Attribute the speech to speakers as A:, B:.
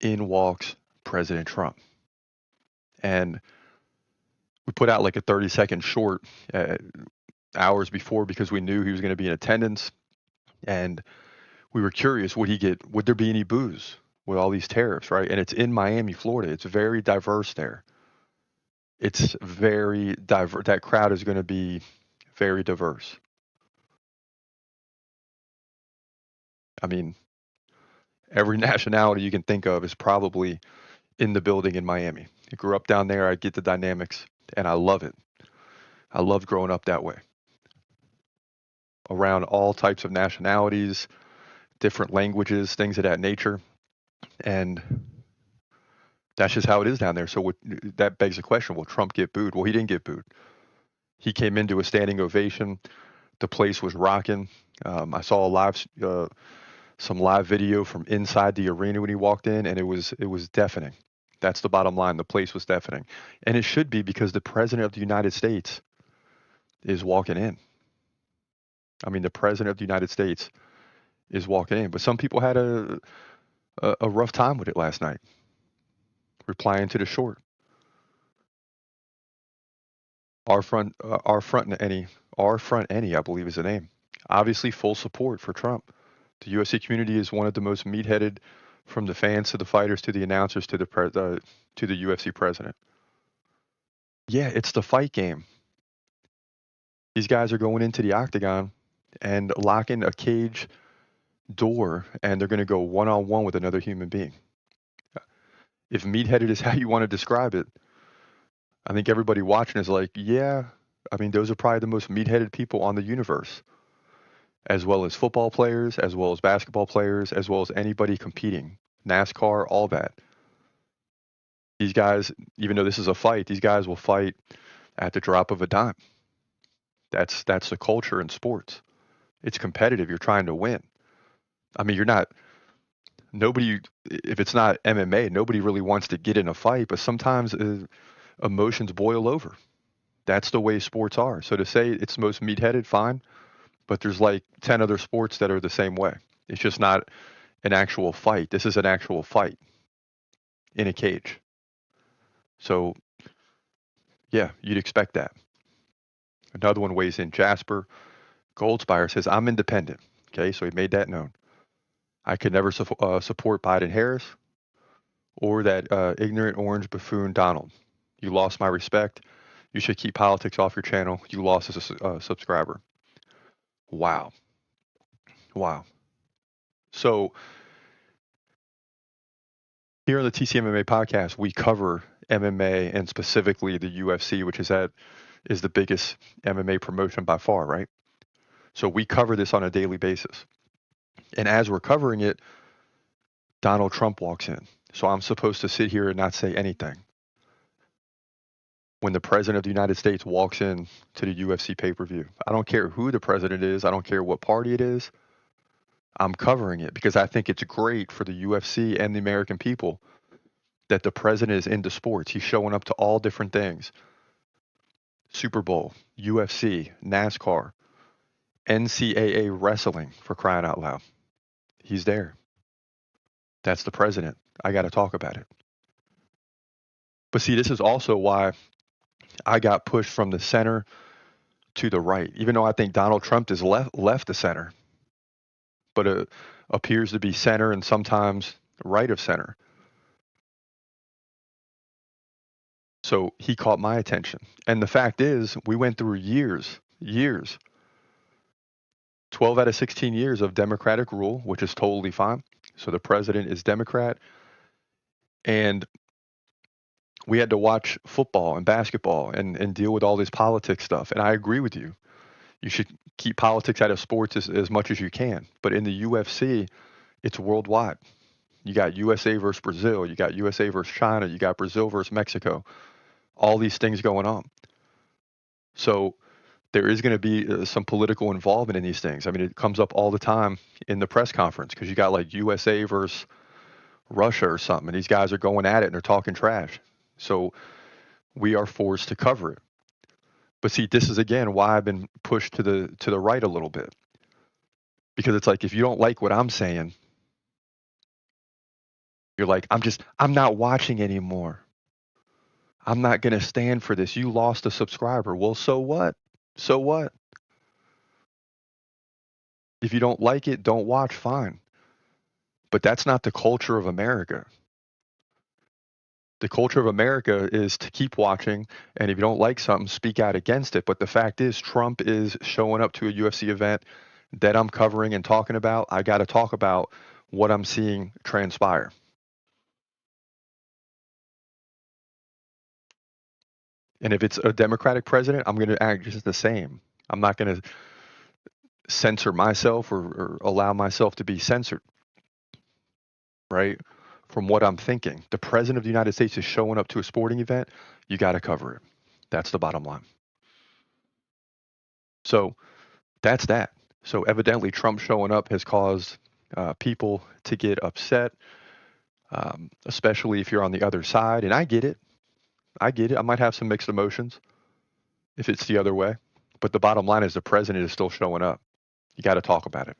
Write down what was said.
A: in walks President Trump. And we put out like a 30-second short hours before because we knew he was going to be in attendance. And we were curious, would there be any booze with all these tariffs, right? And it's in Miami, Florida. It's very diverse there. It's very diverse. That crowd is going to be very diverse. I mean, every nationality you can think of is probably in the building in Miami. I grew up down there. I get the dynamics, and I love it. I loved growing up that way, around all types of nationalities, different languages, things of that nature. And that's just how it is down there. So that begs the question: will Trump get booed? Well, he didn't get booed. He came into a standing ovation. The place was rocking. I saw some live video from inside the arena when he walked in, and it was deafening. That's the bottom line. The place was deafening, and it should be because the president of the United States is walking in. I mean, the president of the United States is walking in. But some people had a rough time with it last night, replying to the short. Our front any, I believe is the name. Obviously, full support for Trump. The UFC community is one of the most meat-headed, from the fans to the fighters to the announcers to the UFC president. Yeah, it's the fight game. These guys are going into the octagon and locking a cage door, and they're going to go one-on-one with another human being. If meat-headed is how you want to describe it, I think everybody watching is like, yeah, I mean, those are probably the most meat-headed people on the universe, as well as football players, as well as basketball players, as well as anybody competing, NASCAR, all that. These guys, even though this is a fight, these guys will fight at the drop of a dime. That's the culture in sports. It's competitive. You're trying to win. I mean, you're not nobody. If it's not MMA, nobody really wants to get in a fight. But sometimes emotions boil over. That's the way sports are. So to say it's most meat-headed, fine. But there's like 10 other sports that are the same way. It's just not an actual fight. This is an actual fight in a cage. So yeah, you'd expect that. Another one weighs in. Jasper Goldspire says, I'm independent. Okay, so he made that known. I could never support Biden Harris or that ignorant orange buffoon Donald. You lost my respect. You should keep politics off your channel. You lost as a subscriber. Wow. Wow. So here on the TCMMA podcast, we cover MMA and specifically the UFC, which is the biggest MMA promotion by far, right? So we cover this on a daily basis. And as we're covering it, Donald Trump walks in. So I'm supposed to sit here and not say anything. When the president of the United States walks in to the UFC pay-per-view, I don't care who the president is. I don't care what party it is. I'm covering it because I think it's great for the UFC and the American people that the president is into sports. He's showing up to all different things. Super Bowl, UFC, NASCAR, NCAA wrestling, for crying out loud. He's there. That's the president. I got to talk about it. But see, this is also why I got pushed from the center to the right, even though I think Donald Trump is left the center, but appears to be center and sometimes right of center. So he caught my attention. And the fact is, we went through years, 12 out of 16 years of Democratic rule, which is totally fine. So the president is Democrat. And we had to watch football and basketball and deal with all this politics stuff. And I agree with you. You should keep politics out of sports as much as you can. But in the UFC, it's worldwide. You got USA versus Brazil. You got USA versus China. You got Brazil versus Mexico. All these things going on. So there is going to be some political involvement in these things. I mean, it comes up all the time in the press conference because you got like USA versus Russia or something, and these guys are going at it and they're talking trash. So we are forced to cover it. But see, this is again why I've been pushed to the right a little bit. Because it's like if you don't like what I'm saying, You're like, I'm not watching anymore. I'm not going to stand for this. You lost a subscriber. Well, so what? So what? If you don't like it, don't watch, fine. But that's not the culture of America. The culture of America is to keep watching, and if you don't like something, speak out against it. But the fact is, Trump is showing up to a UFC event that I'm covering and talking about. I got to talk about what I'm seeing transpire. And if it's a Democratic president, I'm going to act just the same. I'm not going to censor myself or allow myself to be censored, right? From what I'm thinking. The president of the United States is showing up to a sporting event. You got to cover it. That's the bottom line. So that's that. So evidently, Trump showing up has caused people to get upset, especially if you're on the other side. And I get it. I get it. I might have some mixed emotions if it's the other way. But the bottom line is the president is still showing up. You got to talk about it.